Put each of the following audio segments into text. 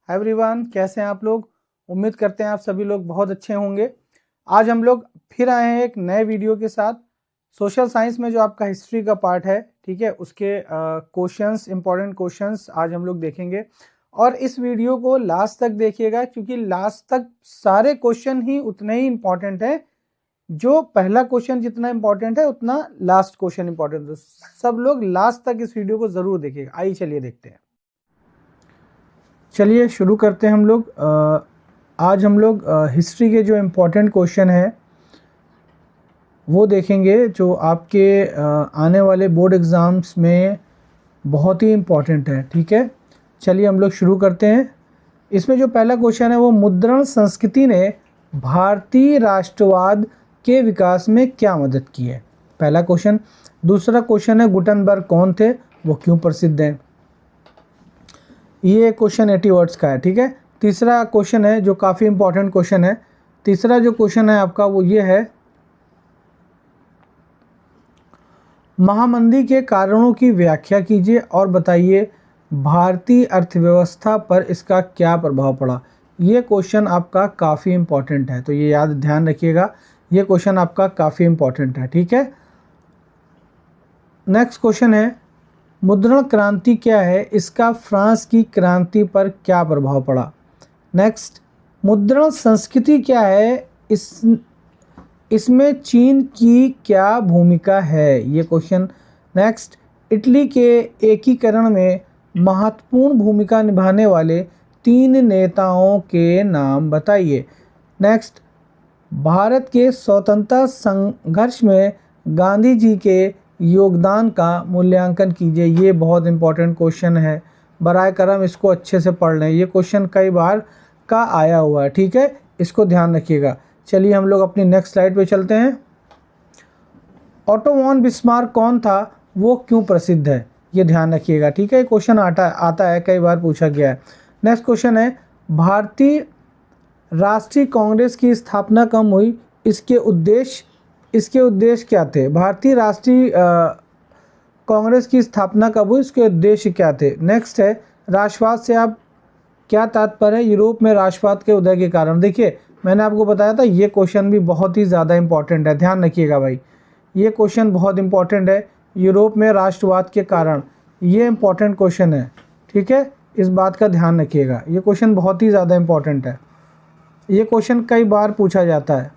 Hi everyone, कैसे हैं आप लोग। उम्मीद करते हैं आप सभी लोग बहुत अच्छे होंगे। आज हम लोग फिर आए हैं एक नए वीडियो के साथ। सोशल साइंस में जो आपका हिस्ट्री का पार्ट है, ठीक है, उसके क्वेश्चंस, इंपॉर्टेंट क्वेश्चंस आज हम लोग देखेंगे। और इस वीडियो को लास्ट तक देखिएगा, क्योंकि लास्ट तक सारे क्वेश्चन ही उतने ही इंपॉर्टेंट हैं। जो पहला क्वेश्चन जितना इंपॉर्टेंट है उतना लास्ट क्वेश्चन इंपॉर्टेंट है। सब लोग लास्ट तक इस वीडियो को जरूर देखिएगा। आइए चलिए देखते हैं। चलिए शुरू करते हैं हम लोग। आज हम लोग हिस्ट्री के जो इम्पोर्टेंट क्वेश्चन हैं वो देखेंगे, जो आपके आने वाले बोर्ड एग्ज़ाम्स में बहुत ही इम्पोर्टेंट है। ठीक है, चलिए हम लोग शुरू करते हैं। इसमें जो पहला क्वेश्चन है वो मुद्रण संस्कृति ने भारतीय राष्ट्रवाद के विकास में क्या मदद की है, पहला क्वेश्चन। दूसरा क्वेश्चन है गुटनबर्ग कौन थे, वो क्यों प्रसिद्ध हैं। ये क्वेश्चन 80 वर्ड्स का है। ठीक है, तीसरा क्वेश्चन है जो काफ़ी इंपॉर्टेंट क्वेश्चन है। तीसरा जो क्वेश्चन है आपका वो ये है, महामंदी के कारणों की व्याख्या कीजिए और बताइए भारतीय अर्थव्यवस्था पर इसका क्या प्रभाव पड़ा। ये क्वेश्चन आपका काफ़ी इंपॉर्टेंट है, तो ये याद ध्यान रखिएगा, ये क्वेश्चन आपका काफ़ी इंपॉर्टेंट है। ठीक है, नेक्स्ट क्वेश्चन है मुद्रण क्रांति क्या है, इसका फ्रांस की क्रांति पर क्या प्रभाव पड़ा। नेक्स्ट, मुद्रण संस्कृति क्या है, इसमें चीन की क्या भूमिका है, ये क्वेश्चन। नेक्स्ट, इटली के एकीकरण में महत्वपूर्ण भूमिका निभाने वाले 3 नेताओं के नाम बताइए। नेक्स्ट, भारत के स्वतंत्रता संघर्ष में गांधी जी के योगदान का मूल्यांकन कीजिए। ये बहुत इंपॉर्टेंट क्वेश्चन है, बराए करम इसको अच्छे से पढ़ लें, ये क्वेश्चन कई बार का आया हुआ है। ठीक है, इसको ध्यान रखिएगा। चलिए हम लोग अपनी नेक्स्ट स्लाइड पे चलते हैं। ऑटो वॉन बिस्मार्क कौन था, वो क्यों प्रसिद्ध है, ये ध्यान रखिएगा। ठीक है, क्वेश्चन आता है, कई बार पूछा गया है। नेक्स्ट क्वेश्चन है भारतीय राष्ट्रीय कांग्रेस की स्थापना कब हुई, इसके उद्देश्य क्या थे। भारतीय राष्ट्रीय कांग्रेस की स्थापना कब हुई, इसके उद्देश्य क्या थे। नेक्स्ट है राष्ट्रवाद से आप क्या तात्पर्य है, यूरोप में राष्ट्रवाद के उदय के कारण। देखिए मैंने आपको बताया था ये क्वेश्चन भी बहुत ही ज़्यादा इंपॉर्टेंट है, ध्यान रखिएगा भाई, ये क्वेश्चन बहुत इंपॉर्टेंट है। यूरोप में राष्ट्रवाद के कारण, ये इंपॉर्टेंट क्वेश्चन है। ठीक है, इस बात का ध्यान रखिएगा, ये क्वेश्चन बहुत ही ज़्यादा इंपॉर्टेंट है, ये क्वेश्चन कई बार पूछा जाता है।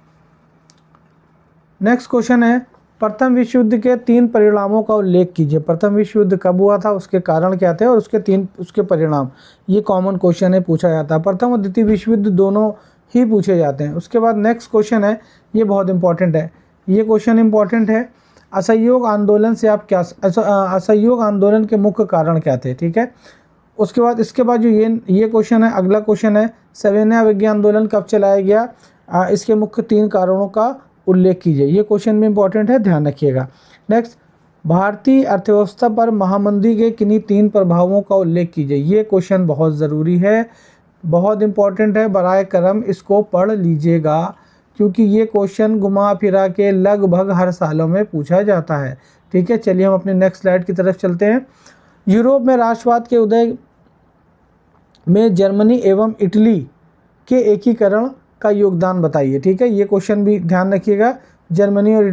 नेक्स्ट क्वेश्चन है प्रथम विश्व युद्ध के 3 परिणामों का उल्लेख कीजिए। प्रथम विश्व युद्ध कब हुआ था, उसके कारण क्या थे और उसके परिणाम। ये कॉमन क्वेश्चन है, पूछा जाता है। प्रथम और द्वितीय विश्व युद्ध दोनों ही पूछे जाते हैं। उसके बाद नेक्स्ट क्वेश्चन है, ये बहुत इंपॉर्टेंट है, ये क्वेश्चन इंपॉर्टेंट है, असहयोग आंदोलन से आप क्या, असहयोग आंदोलन के मुख्य कारण क्या थे। ठीक है, इसके बाद जो ये क्वेश्चन है, अगला क्वेश्चन है सविनय अवज्ञा आंदोलन कब चलाया गया, इसके मुख्य 3 कारणों का उल्लेख कीजिए। ये क्वेश्चन भी इंपॉर्टेंट है, ध्यान रखिएगा। नेक्स्ट, भारतीय अर्थव्यवस्था पर महामंदी के किन्हीं 3 प्रभावों का उल्लेख कीजिए। ये क्वेश्चन बहुत ज़रूरी है, बहुत इंपॉर्टेंट है, बराए करम इसको पढ़ लीजिएगा, क्योंकि ये क्वेश्चन घुमा फिरा के लगभग हर सालों में पूछा जाता है। ठीक है, चलिए हम अपने नेक्स्ट स्लाइड की तरफ चलते हैं। यूरोप में राष्ट्रवाद के उदय में जर्मनी एवं इटली के एकीकरण का योगदान बताइए। ठीक है, ये क्वेश्चन भी ध्यान रखिएगा, जर्मनी और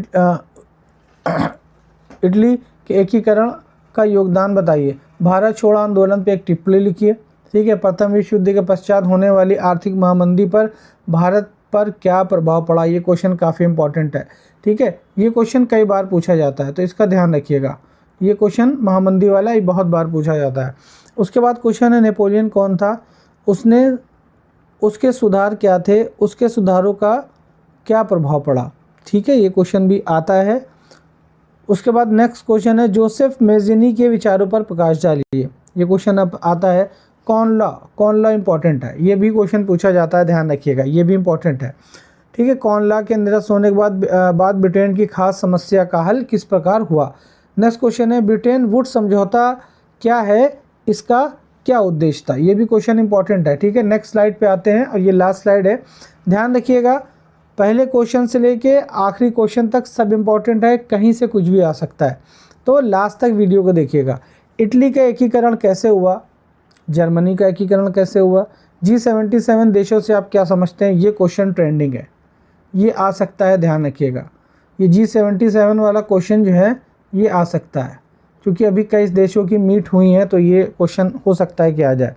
इटली के एकीकरण का योगदान बताइए। भारत छोड़ो आंदोलन पे एक टिप्पणी लिखिए। ठीक है, प्रथम विश्व युद्ध के पश्चात होने वाली आर्थिक महामंदी पर भारत पर क्या प्रभाव पड़ा, ये क्वेश्चन काफ़ी इंपॉर्टेंट है। ठीक है, ये क्वेश्चन कई बार पूछा जाता है, तो इसका ध्यान रखिएगा, ये क्वेश्चन महामंदी वाला ये बहुत बार पूछा जाता है। उसके बाद क्वेश्चन है नेपोलियन कौन था, उसके सुधार क्या थे, उसके सुधारों का क्या प्रभाव पड़ा। ठीक है, ये क्वेश्चन भी आता है। उसके बाद नेक्स्ट क्वेश्चन है जोसेफ मेज़िनी के विचारों पर प्रकाश डालिए। ये क्वेश्चन अब आता है। कॉमन लॉ इंपॉर्टेंट है, ये भी क्वेश्चन पूछा जाता है, ध्यान रखिएगा, ये भी इंपॉर्टेंट है। ठीक है, कॉमन लॉ के निरस्त होने के बाद ब्रिटेन की खास समस्या का हल किस प्रकार हुआ। नेक्स्ट क्वेश्चन है ब्रिटेन वुड समझौता क्या है, इसका क्या उद्देश्य था। ये भी क्वेश्चन इंपॉर्टेंट है। ठीक है, नेक्स्ट स्लाइड पे आते हैं और ये लास्ट स्लाइड है, ध्यान रखिएगा, पहले क्वेश्चन से लेके आखिरी क्वेश्चन तक सब इंपॉर्टेंट है, कहीं से कुछ भी आ सकता है, तो लास्ट तक वीडियो को देखिएगा। इटली का एकीकरण कैसे हुआ, जर्मनी का एकीकरण कैसे हुआ? G77 देशों से आप क्या समझते हैं? ये क्वेश्चन ट्रेंडिंग है, ये आ सकता है, ध्यान रखिएगा। ये G77 वाला क्वेश्चन जो है ये आ सकता है, क्योंकि अभी कई देशों की मीट हुई है, तो ये क्वेश्चन हो सकता है कि आ जाए।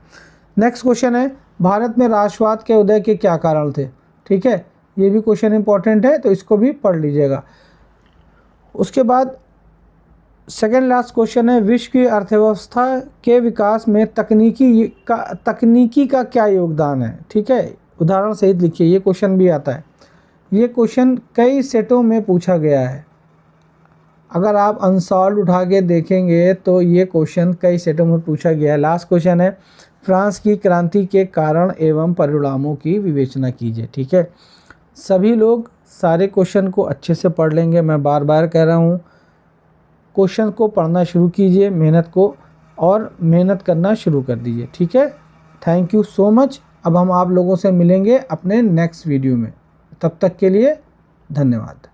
नेक्स्ट क्वेश्चन है, भारत में राष्ट्रवाद के उदय के क्या कारण थे? ठीक है, ये भी क्वेश्चन इंपॉर्टेंट है, तो इसको भी पढ़ लीजिएगा। उसके बाद सेकेंड लास्ट क्वेश्चन है, विश्व की अर्थव्यवस्था के विकास में तकनीकी का क्या योगदान है? ठीक है, उदाहरण सहित लिखिए, ये क्वेश्चन भी आता है। ये क्वेश्चन कई सेटों में पूछा गया है, अगर आप अनसॉल्व उठा के देखेंगे तो ये क्वेश्चन कई सेटों में पूछा गया है। लास्ट क्वेश्चन है, फ्रांस की क्रांति के कारण एवं परिणामों की विवेचना कीजिए। ठीक है, सभी लोग सारे क्वेश्चन को अच्छे से पढ़ लेंगे, मैं बार बार कह रहा हूँ। क्वेश्चन को पढ़ना शुरू कीजिए, मेहनत करना शुरू कर दीजिए। ठीक है, थैंक यू सो मच। अब हम आप लोगों से मिलेंगे अपने नेक्स्ट वीडियो में, तब तक के लिए धन्यवाद।